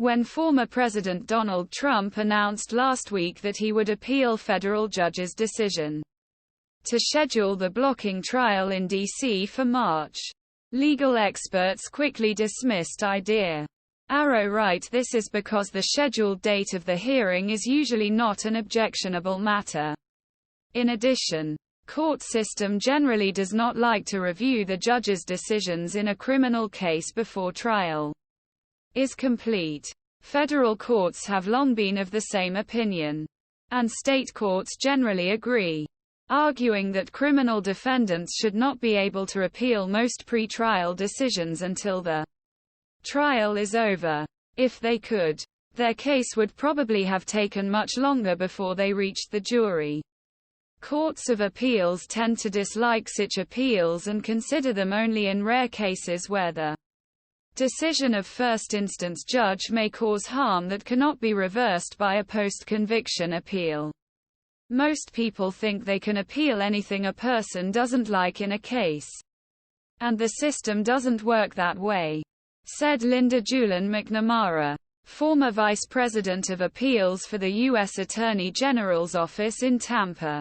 when former President Donald Trump announced last week that he would appeal federal judge's decision to schedule the blocking trial in D.C. for March. Legal experts quickly dismissed idea. Arrow write this is because the scheduled date of the hearing is usually not an objectionable matter. In addition, court system generally does not like to review the judge's decisions in a criminal case before trial is complete. Federal courts have long been of the same opinion, and state courts generally agree, arguing that criminal defendants should not be able to appeal most pre-trial decisions until the trial is over. If they could, their case would probably have taken much longer before they reached the jury. Courts of appeals tend to dislike such appeals and consider them only in rare cases where the decision of first-instance judge may cause harm that cannot be reversed by a post-conviction appeal. Most people think they can appeal anything a person doesn't like in a case. And the system doesn't work that way, said Linda Julian McNamara, former Vice President of Appeals for the U.S. Attorney General's office in Tampa.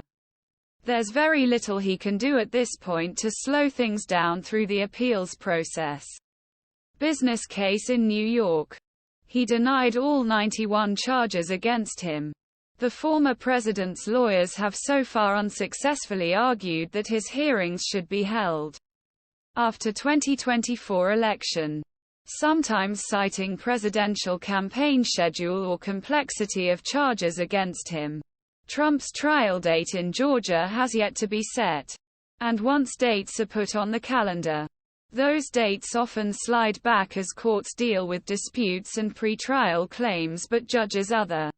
There's very little he can do at this point to slow things down through the appeals process. Business case in New York. He denied all 91 charges against him. The former president's lawyers have so far unsuccessfully argued that his hearings should be held after 2024 election, sometimes citing presidential campaign schedule or complexity of charges against him. Trump's trial date in Georgia has yet to be set, and once dates are put on the calendar, those dates often slide back as courts deal with disputes and pre-trial claims, but judges' other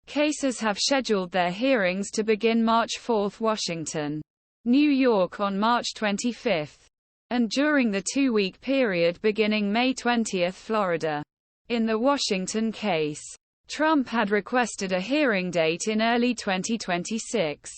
cases have scheduled their hearings to begin March 4, Washington, New York on March 25, and during the two-week period beginning May 20, Florida. In the Washington case, Trump had requested a hearing date in early 2026.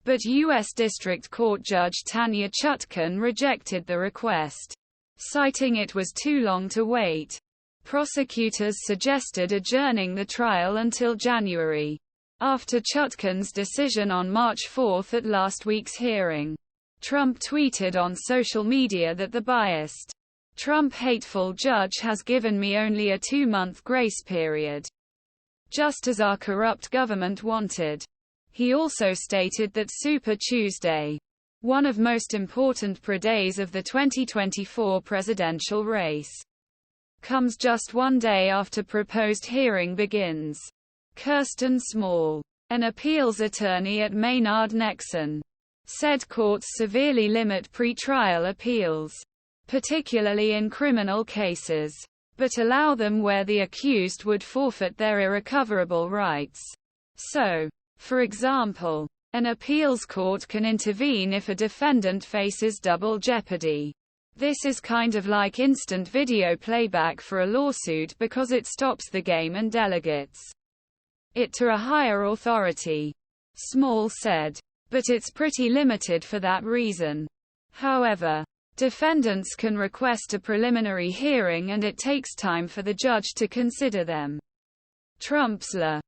But U.S. District Court Judge Tanya Chutkan rejected the request, citing it was too long to wait. Prosecutors suggested adjourning the trial until January, after Chutkan's decision on March 4 at last week's hearing. Trump tweeted on social media that the biased, Trump hateful judge has given me only a 2-month grace period, just as our corrupt government wanted. He also stated that Super Tuesday, one of most important pre-days of the 2024 presidential race, comes just one day after proposed hearing begins. Kirsten Small, an appeals attorney at Maynard Nexsen, said courts severely limit pre-trial appeals, particularly in criminal cases, but allow them where the accused would forfeit their irrecoverable rights. So, for example, an appeals court can intervene if a defendant faces double jeopardy. This is kind of like instant video playback for a lawsuit because it stops the game and delegates it to a higher authority, Small said. But it's pretty limited for that reason. However, defendants can request a preliminary hearing and it takes time for the judge to consider them. Trump's La